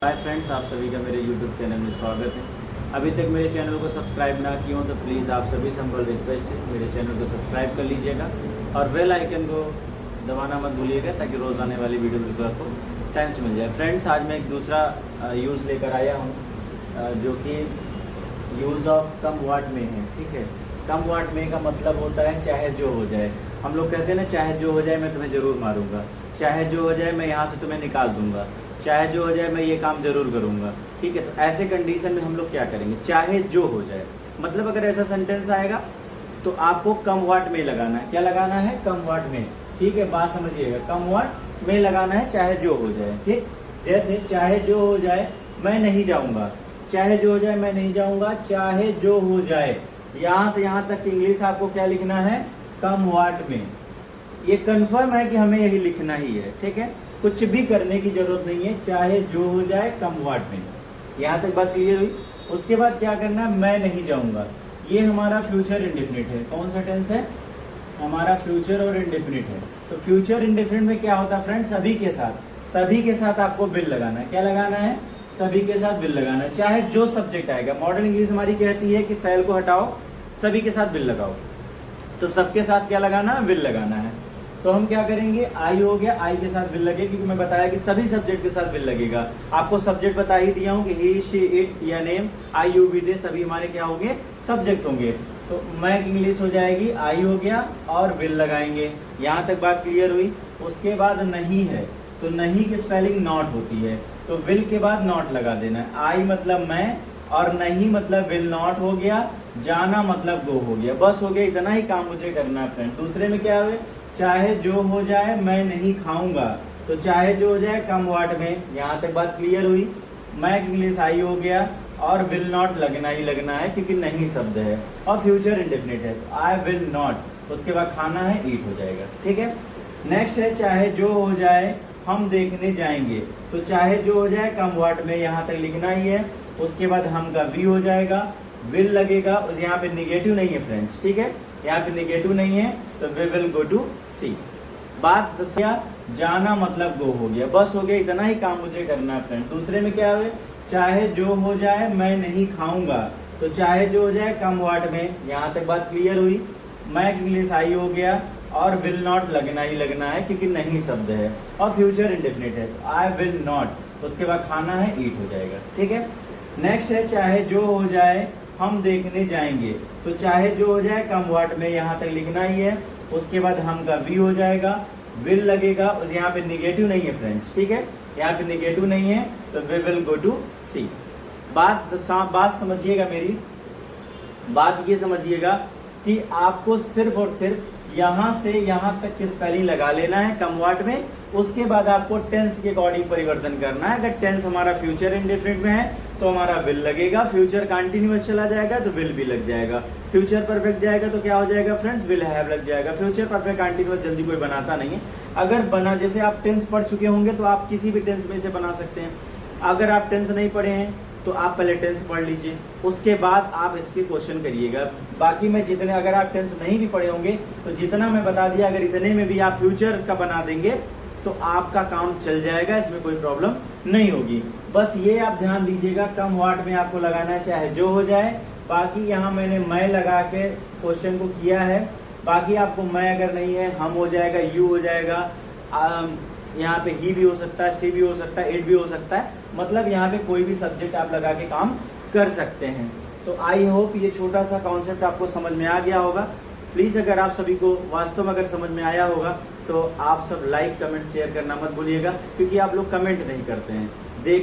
Hi friends, आप सभी का मेरे YouTube चैनल में स्वागत है। अभी तक मेरे चैनल को सब्सक्राइब ना किए हो तो प्लीज़ आप सभी से हम्बल रिक्वेस्ट है मेरे चैनल को सब्सक्राइब कर लीजिएगा और बेल आइकन को दबाना मत भूलिएगा ताकि रोज़ आने वाली वीडियो बिल्कुल आपको टाइम से मिल जाए। फ्रेंड्स, आज मैं एक दूसरा यूज़ लेकर आया हूँ जो कि यूज़ ऑफ कम वाट में है। ठीक है, कम वाट में का मतलब होता है चाहे जो हो जाए। हम लोग कहते हैं ना, चाहे जो हो जाए मैं तुम्हें ज़रूर मारूंगा, चाहे जो हो जाए मैं यहाँ से तुम्हें निकाल दूंगा, चाहे जो हो जाए मैं ये काम जरूर करूंगा। ठीक है, तो ऐसे कंडीशन में हम लोग क्या करेंगे, चाहे जो हो जाए। मतलब अगर ऐसा सेंटेंस आएगा तो आपको कम वाट में लगाना है। क्या लगाना है? कम वाट में। ठीक है, बात समझिएगा, कम वाट में लगाना है, चाहे जो हो जाए। ठीक, जैसे चाहे जो हो जाए मैं नहीं जाऊंगा, चाहे जो हो जाए मैं नहीं जाऊंगा, चाहे जो हो जाए। यहाँ से यहाँ तक इंग्लिश आपको क्या लिखना है? कम वाट में। ये कंफर्म है कि हमें यही लिखना ही है। ठीक है, कुछ भी करने की जरूरत नहीं है, चाहे जो हो जाए कम वाट में। यहाँ तक बात क्लियर हुई। उसके बाद क्या करना है? मैं नहीं जाऊंगा। ये हमारा फ्यूचर इंडेफिनिट है। कौन सा टेंस है? हमारा फ्यूचर और इंडेफिनिट है। तो फ्यूचर इंडेफिनिट में क्या होता है फ्रेंड्स? सभी के साथ, सभी के साथ आपको विल लगाना है। क्या लगाना है? सभी के साथ विल लगाना है, चाहे जो सब्जेक्ट आएगा। मॉडर्न इंग्लिश हमारी कहती है कि शैल को हटाओ, सभी के साथ विल लगाओ। तो सबके साथ क्या लगाना है? विल लगाना है। तो हम क्या करेंगे? आई हो गया, आई के साथ विल लगेगा, क्योंकि मैं बताया कि सभी सब्जेक्ट के साथ विल लगेगा। आपको सब्जेक्ट बता ही दिया हूँ कि ही, शी, इट या नेम, आई, यू, वी, दे सभी हमारे क्या होंगे? सब्जेक्ट होंगे। तो मैं इंग्लिश हो जाएगी, आई हो गया और विल लगाएंगे। यहाँ तक बात क्लियर हुई। उसके बाद नहीं है, तो नहीं की स्पेलिंग नॉट होती है, तो विल के बाद नॉट लगा देना है। आई मतलब मैं और नहीं मतलब विल नॉट हो गया, जाना मतलब गो हो गया। बस हो गया, इतना ही काम मुझे करना है फ्रेंड। दूसरे में क्या हुए? चाहे जो हो जाए मैं नहीं खाऊंगा, तो चाहे जो हो जाए कम वाट में। यहाँ तक बात क्लियर हुई। मैं इंग्लिश आई हो गया और विल नॉट लगना ही लगना है, क्योंकि नहीं शब्द है और फ्यूचर इंडेफिनिट है, तो आई विल नॉट। उसके बाद खाना है, ईट हो जाएगा। ठीक है, नेक्स्ट है चाहे जो हो जाए हम देखने जाएंगे। तो चाहे जो हो जाए कम वाट में, यहाँ तक लिखना ही है। उसके बाद हम का वी हो जाएगा, विल लगेगा। यहाँ पे निगेटिव नहीं है फ्रेंड्स। ठीक है, यहाँ पे निगेटिव नहीं है, तो वी विल गो टू सी। बात जाना मतलब गो हो गया। बस हो गया, इतना ही काम मुझे करना है फ्रेंड। दूसरे में क्या हुए? चाहे जो हो जाए मैं नहीं खाऊंगा, तो चाहे जो हो जाए कम वाट में। यहाँ तक बात क्लियर हुई। मैं इंग्लिश आई हो गया और विल नॉट लगना ही लगना है, क्योंकि नहीं शब्द है और फ्यूचर इंडेफिनिट है, तो आई विल नॉट। उसके बाद खाना है, ईट हो जाएगा। ठीक है, नेक्स्ट है चाहे जो हो जाए हम देखने जाएंगे। तो चाहे जो हो जाए कम वाट में, यहाँ तक लिखना ही है। उसके बाद हम का वी हो जाएगा, विल लगेगा। उस यहाँ पे निगेटिव नहीं है फ्रेंड्स। ठीक है, यहाँ पे निगेटिव नहीं है, तो वी विल गो टू सी। बात समझिएगा मेरी। बात ये समझिएगा कि आपको सिर्फ और सिर्फ यहाँ से यहाँ तक की स्पेलिंग लगा लेना है कम वाट में। उसके बाद आपको टेंस के अकॉर्डिंग परिवर्तन करना है। अगर टेंस हमारा फ्यूचर इंडेफिनिट में है तो हमारा विल लगेगा, फ्यूचर कंटिन्यूअस चला जाएगा तो विल भी लग जाएगा, फ्यूचर परफेक्ट जाएगा तो क्या हो जाएगा फ्रेंड्स? विल हैव लग जाएगा। फ्यूचर परफेक्ट कंटिन्यूअस जल्दी कोई बनाता नहीं है। अगर बना, जैसे आप टेंस पढ़ चुके होंगे तो आप किसी भी टेंस में से बना सकते हैं। अगर आप टेंस नहीं पढ़े हैं तो आप पहले टेंस पढ़ लीजिए, उसके बाद आप इसके क्वेश्चन करिएगा। बाकी मैं जितने, अगर आप टेंस नहीं भी पढ़े होंगे तो जितना मैं बता दिया, अगर इतने में भी आप फ्यूचर का बना देंगे तो आपका काम चल जाएगा, इसमें कोई प्रॉब्लम नहीं होगी। बस ये आप ध्यान दीजिएगा, कम वाट में आपको लगाना है, चाहे जो हो जाए। बाकी यहाँ मैंने मैं लगा के क्वेश्चन को किया है। बाकी आपको मैं अगर नहीं है, हम हो जाएगा, यू हो जाएगा, यहाँ पे ही भी हो सकता है, सी भी हो सकता है, इट भी हो सकता है। मतलब यहाँ पे कोई भी सब्जेक्ट आप लगा के काम कर सकते हैं। तो आई होप ये छोटा सा कॉन्सेप्ट आपको समझ में आ गया होगा। प्लीज़ अगर आप सभी को वास्तव में अगर समझ में आया होगा तो आप सब लाइक, कमेंट, शेयर करना मत भूलिएगा, क्योंकि आप लोग कमेंट नहीं करते हैं। देख